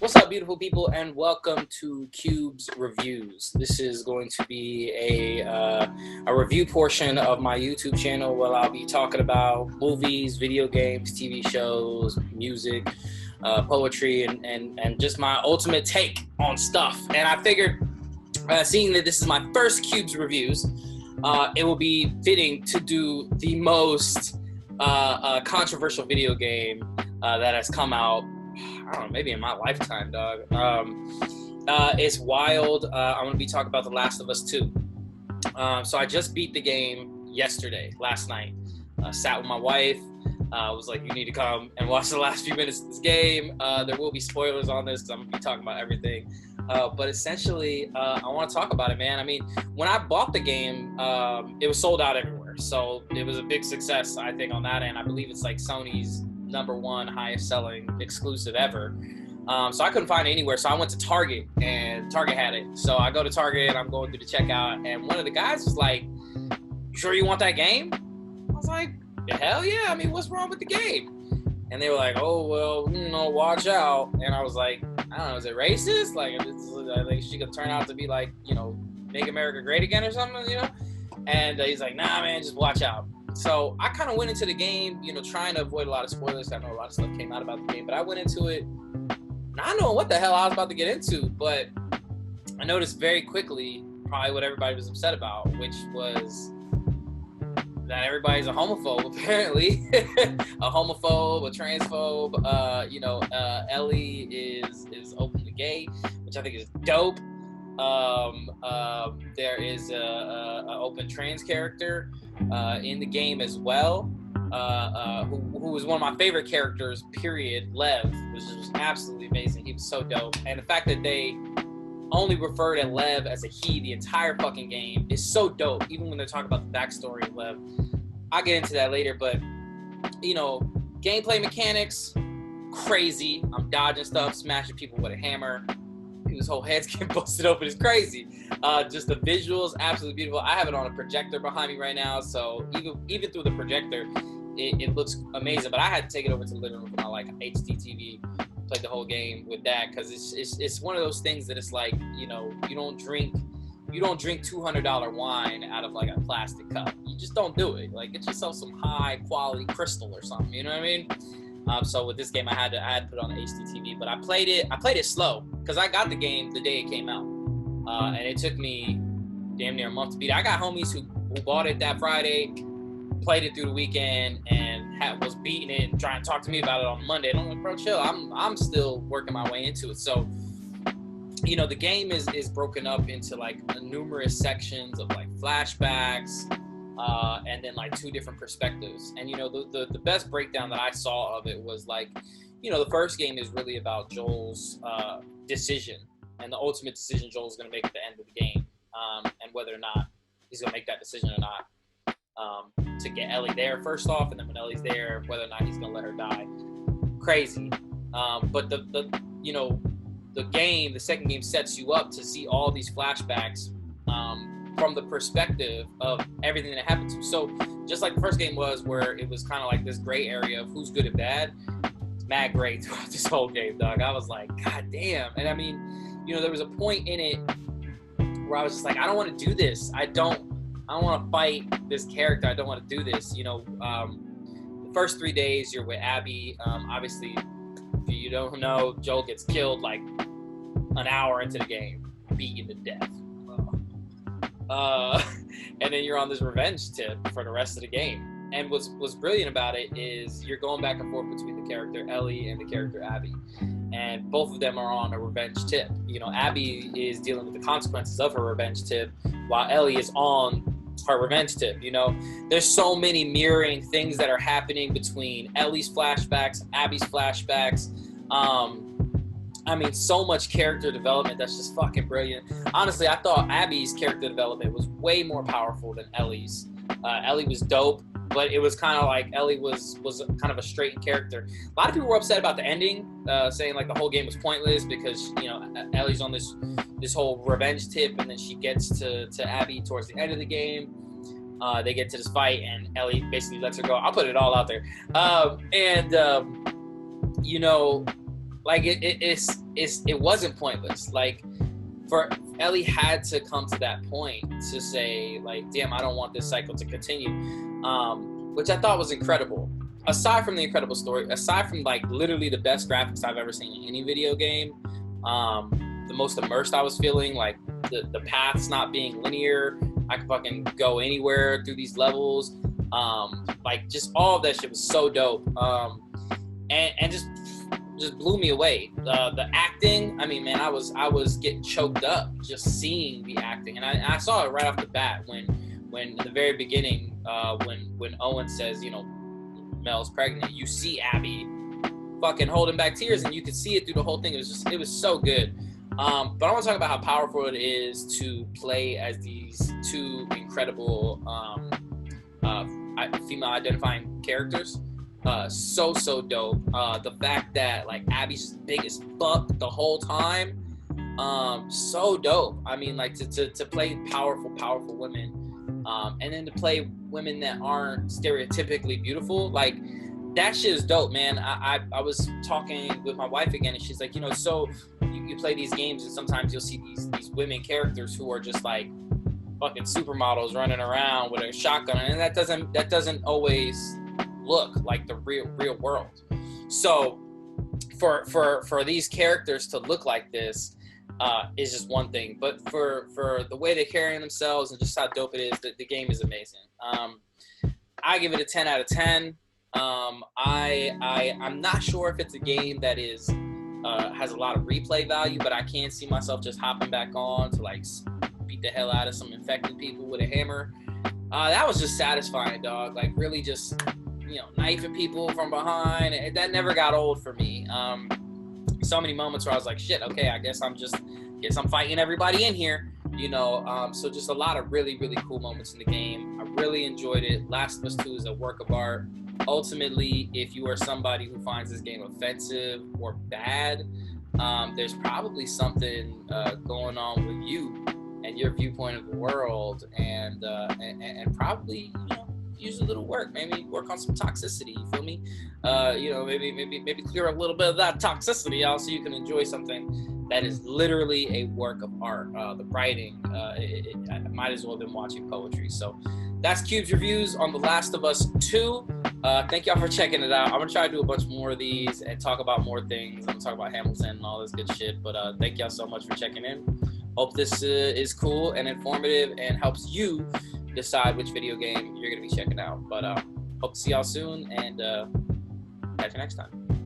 What's up, beautiful people, and welcome to Cube's Reviews. This is going to be a review portion of my YouTube channel where I'll be talking about movies, video games, TV shows, music, poetry, and just my ultimate take on stuff. And I figured, seeing that this is my first Cube's Reviews, it will be fitting to do the most controversial video game that has come out, I don't know, maybe in my lifetime, dog. It's wild. I'm going to be talking about The Last of Us 2. So I just beat the game last night. Sat with my wife. Was like, you need to come and watch the last few minutes of this game. There will be spoilers on this because I'm going to be talking about everything. But essentially, I want to talk about it, man. I mean, when I bought the game, it was sold out everywhere. So it was a big success, I think, on that end. I believe it's like Sony's #1 highest selling exclusive ever. So I couldn't find it anywhere. So I went to Target, and Target had it. So I go to Target, and I'm going through the checkout, and one of the guys was like, "You sure you want that game?" I was like, "Yeah, hell yeah. I mean, what's wrong with the game?" And they were like, "Oh, well, watch out." And I was like, I don't know, is it racist? Like, she could turn out to be like, Make America Great Again or something, And he's like, "Nah, man, just watch out." So I kind of went into the game, trying to avoid a lot of spoilers. I know a lot of stuff came out about the game, but I went into it not knowing what the hell I was about to get into. But I noticed very quickly probably what everybody was upset about, which was that everybody's a homophobe, apparently. A homophobe, a transphobe. Ellie is openly gay, which I think is dope. There is a open trans character in the game as well, who was one of my favorite characters, period. Lev, which was absolutely amazing. He was so dope. And the fact that they only refer to Lev as a he the entire fucking game is so dope, even when they're talking about the backstory of Lev. I'll get into that later, but gameplay mechanics, crazy. I'm dodging stuff, smashing people with a hammer. His whole head's getting busted open. It's crazy. Just the visuals, absolutely beautiful. I have it on a projector behind me right now, so even through the projector, it looks amazing. But I had to take it over to the living room for my HD TV, played the whole game with that, because it's one of those things that it's like, you don't drink $200 wine out of like a plastic cup. You just don't do it. Like, get yourself some high quality crystal or something. You know what I mean? So with this game, I had to put it on the HD TV, but I played it slow because I got the game the day it came out, and it took me damn near a month to beat it. I got homies who bought it that Friday, played it through the weekend, and was beating it and trying to talk to me about it on Monday. And I'm like, bro, chill. I'm still working my way into it. So, the game is broken up into like numerous sections of like flashbacks. And then like 2 different perspectives. And the best breakdown that I saw of it was like, the first game is really about Joel's decision, and the ultimate decision Joel's going to make at the end of the game, and whether or not he's going to make that decision or not, to get Ellie there first off, and then when Ellie's there, whether or not he's going to let her die. Crazy. But the second game sets you up to see all these flashbacks from the perspective of everything that happened to him. So just like the first game was, where it was kind of like this gray area of who's good and bad, it's mad gray throughout this whole game, dog. I was like, God damn. And I mean, there was a point in it where I was just like, I don't want to do this. I don't want to fight this character. I don't want to do this. The first 3 days you're with Abby. Obviously, if you don't know, Joel gets killed like an hour into the game, beaten to death. And then you're on this revenge tip for the rest of the game. And what's brilliant about it is you're going back and forth between the character Ellie and the character Abby. And both of them are on a revenge tip. Abby is dealing with the consequences of her revenge tip, while Ellie is on her revenge tip. There's so many mirroring things that are happening between Ellie's flashbacks, Abby's flashbacks. I mean, so much character development that's just fucking brilliant. Honestly, I thought Abby's character development was way more powerful than Ellie's. Ellie was dope, but it was kind of like Ellie was kind of a straightened character. A lot of people were upset about the ending, saying like the whole game was pointless because, Ellie's on this whole revenge tip, and then she gets to Abby towards the end of the game. They get to this fight, and Ellie basically lets her go. I'll put it all out there. like it wasn't pointless. Like, for Ellie had to come to that point to say, like, damn, I don't want this cycle to continue, which I thought was incredible. Aside from the incredible story, aside from like literally the best graphics I've ever seen in any video game, the most immersed I was feeling, like the paths not being linear, I could fucking go anywhere through these levels, like just all of that shit was so dope, and just blew me away. The acting, I mean, man, I was getting choked up just seeing the acting, and I saw it right off the bat when in the very beginning, when Owen says, you know, Mel's pregnant, you see Abby fucking holding back tears, and you could see it through the whole thing. It was so good. But I want to talk about how powerful it is to play as these two incredible female identifying characters. So dope. The fact that like Abby's big as fuck the whole time, so dope. I mean, like to play powerful women, and then to play women that aren't stereotypically beautiful, like that shit is dope, man. I was talking with my wife again, and she's like, you know, so you play these games, and sometimes you'll see these women characters who are just like fucking supermodels running around with a shotgun, and that doesn't always look like the real world. So for these characters to look like this is just one thing, but for the way they're carrying themselves and just how dope it is, the game is amazing. I give it a 10 out of 10. I'm not sure if it's a game that is has a lot of replay value, but I can see myself just hopping back on to like beat the hell out of some infected people with a hammer. That was just satisfying, dog. Like really just, you know, knifing people from behind. That never got old for me. So many moments where I was like, shit, okay, I guess I'm fighting everybody in here, you know. So just a lot of really cool moments in the game. I really enjoyed it. Last of Us 2 is a work of art. Ultimately, if you are somebody who finds this game offensive or bad, there's probably something going on with you and your viewpoint of the world, and probably, you know, use a little work, maybe work on some toxicity, you feel me? You know, maybe clear a little bit of that toxicity out so you can enjoy something that is literally a work of art. The writing, it might as well have been watching poetry. So that's Cube's reviews on The Last of Us 2. Thank y'all for checking it out. I'm gonna try to do a bunch more of these and talk about more things. I'm gonna talk about Hamilton and all this good shit, but thank y'all so much for checking in. Hope this is cool and informative and helps you decide which video game you're gonna be checking out. But hope to see y'all soon, and catch you next time.